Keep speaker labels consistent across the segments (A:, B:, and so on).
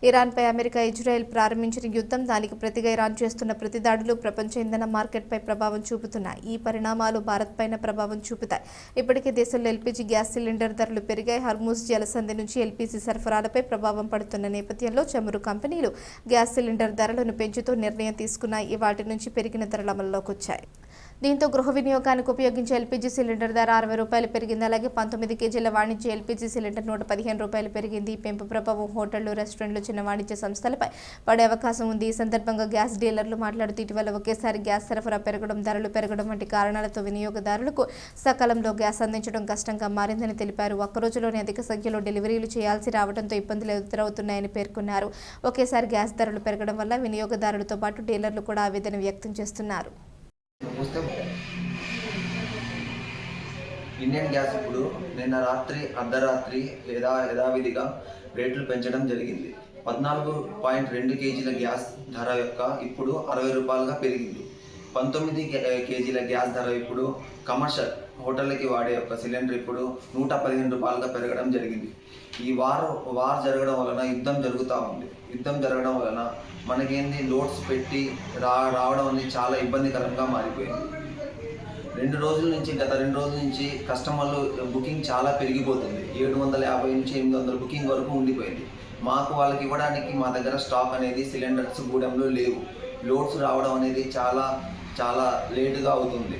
A: ఇరాన్పై America Israel ప్రారంభించిన యుద్ధం, దానికి ప్రతిగా ఇరాన్ చేస్తున్న ప్రతిదాడులు ప్రపంచ ఇంధన మార్కెట్పై ప్రభావం చూపుతున్నాయి. ఈ పరిణామాలు భారత్పైన ప్రభావం చూపుతాయి. ఇప్పటికే దేశంలో ఎల్పీజీ గ్యాస్ సిలిండర్ ధరలు పెరిగాయి. హర్మూజ్ జలసంధి నుంచి ఎల్పీజీ సరఫరాలపై ప్రభావం పడుతున్న నేపథ్యంలో చమురు కంపెనీలు గ్యాస్ సిలిండర్ ధరలను పెంచుతూ నిర్ణయం తీసుకున్నాయి. వాటి నుంచి పెరిగిన ధరలు అమల్లోకి వచ్చాయి. దీంతో గృహ వినియోగానికి ఉపయోగించే ఎల్పీజీ సిలిండర్ ధర 60 రూపాయలు పెరిగింది. అలాగే 19 కేజీల వాణిజ్య ఎల్పీజీ సిలిండర్ 115 రూపాయలు పెరిగింది. ఈ పెంపు ప్రభావం హోటళ్లు, రెస్టారెంట్లు, చిన్న వాణిజ్య సంస్థలపై పడే అవకాశం ఉంది. ఈ సందర్భంగా గ్యాస్ డీలర్లు మాట్లాడుతూ ఇటీవల ఒకేసారి గ్యాస్ సరఫరా పెరగడం, ధరలు పెరగడం వంటి కారణాలతో వినియోగదారులకు సకాలంలో గ్యాస్ అందించడం కష్టంగా మారిందని తెలిపారు. ఒక్క రోజులోనే అధిక సంఖ్యలో డెలివరీలు చేయాల్సి రావడంతో ఇబ్బందులు ఎదురవుతున్నాయని పేర్కొన్నారు. ఒకేసారి గ్యాస్ ధరలు పెరగడం వల్ల వినియోగదారులతో పాటు డీలర్లు కూడా ఆవేదన వ్యక్తం చేస్తున్నారు.
B: ఇండియన్ గ్యాస్ ఇప్పుడు నిన్న రాత్రి అర్ధరాత్రి యథావిధిగా రేట్లు పెంచడం జరిగింది. 14.2 కేజీల గ్యాస్ ధర యొక్క ఇప్పుడు 60 రూపాయలుగా పెరిగింది. 19 కేజీల గ్యాస్ ధర ఇప్పుడు కమర్షియల్ హోటళ్ళకి వాడే ఒక సిలిండర్ ఇప్పుడు 115 రూపాయలుగా పెరగడం జరిగింది. ఈ వార్ జరగడం వలన యుద్ధం జరుగుతూ ఉంది. యుద్ధం జరగడం వలన మనకేంది లోడ్స్ పెట్టి రావడం అనేది చాలా ఇబ్బందికరంగా మారిపోయింది. గత 2 రోజుల నుంచి కస్టమర్లు బుకింగ్ చాలా పెరిగిపోతుంది. 750 నుంచి 800 బుకింగ్ వరకు ఉండిపోయింది. మాకు వాళ్ళకి ఇవ్వడానికి మా దగ్గర స్టాక్ అనేది సిలిండర్స్ గూడెంలో లేవు. లోడ్స్ రావడం అనేది చాలా లేటుగా అవుతుంది.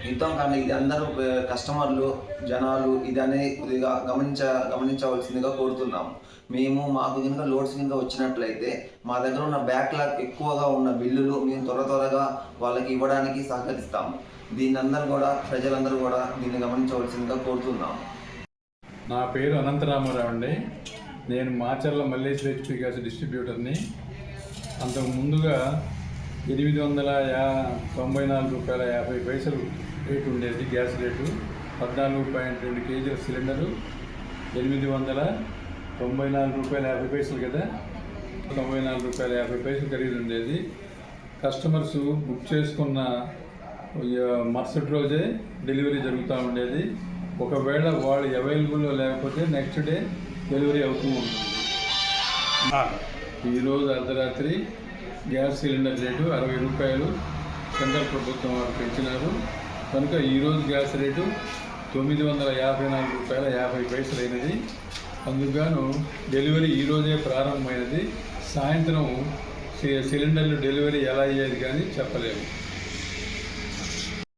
B: యుద్ధం కానీ ఇది అందరూ కస్టమర్లు, జనాలు ఇదనే కొద్దిగా గమనించవలసిందిగా కోరుతున్నాము. మాకు కనుక లోడ్స్ కింద వచ్చినట్లయితే మా దగ్గర ఉన్న బ్యాక్లాగ్ ఎక్కువగా ఉన్న బిల్లులు మేము త్వరగా వాళ్ళకి ఇవ్వడానికి సహకరిస్తాము. ప్రజలందరూ కూడా దీన్ని గమనించవలసిందిగా కోరుతున్నాము.
C: నా పేరు అనంతరామారావు అండి. నేను మాచర్ల మల్లేశ్వర హెచ్పి గ్యాస్ డిస్ట్రిబ్యూటర్ని. అంతకు ముందుగా 894 రూపాయల 50 పైసలు రేటు ఉండేది గ్యాస్ రేటు. 14.2 కేజీల సిలిండరు 894 రూపాయల 50 పైసలు కదా, 94 రూపాయల 50 పైసలు ఖరీదు ఉండేది. కస్టమర్స్ బుక్ చేసుకున్న మరుసటి రోజే డెలివరీ జరుగుతూ ఉండేది. ఒకవేళ వాళ్ళు అవైలబుల్లో లేకపోతే నెక్స్ట్ డే డెలివరీ అవుతూ ఉంటుంది. ఈరోజు అర్ధరాత్రి గ్యాస్ సిలిండర్ రేటు 60 రూపాయలు సెంట్రల్ ప్రభుత్వం వారు పెంచినారు. కనుక ఈరోజు గ్యాస్ రేటు 954 రూపాయల 50 పైసలు అయినది. అందుకు డెలివరీ ఈరోజే ప్రారంభమైనది. సాయంత్రం సిలిండర్లు డెలివరీ ఎలా అయ్యేది కానీ చెప్పలేము.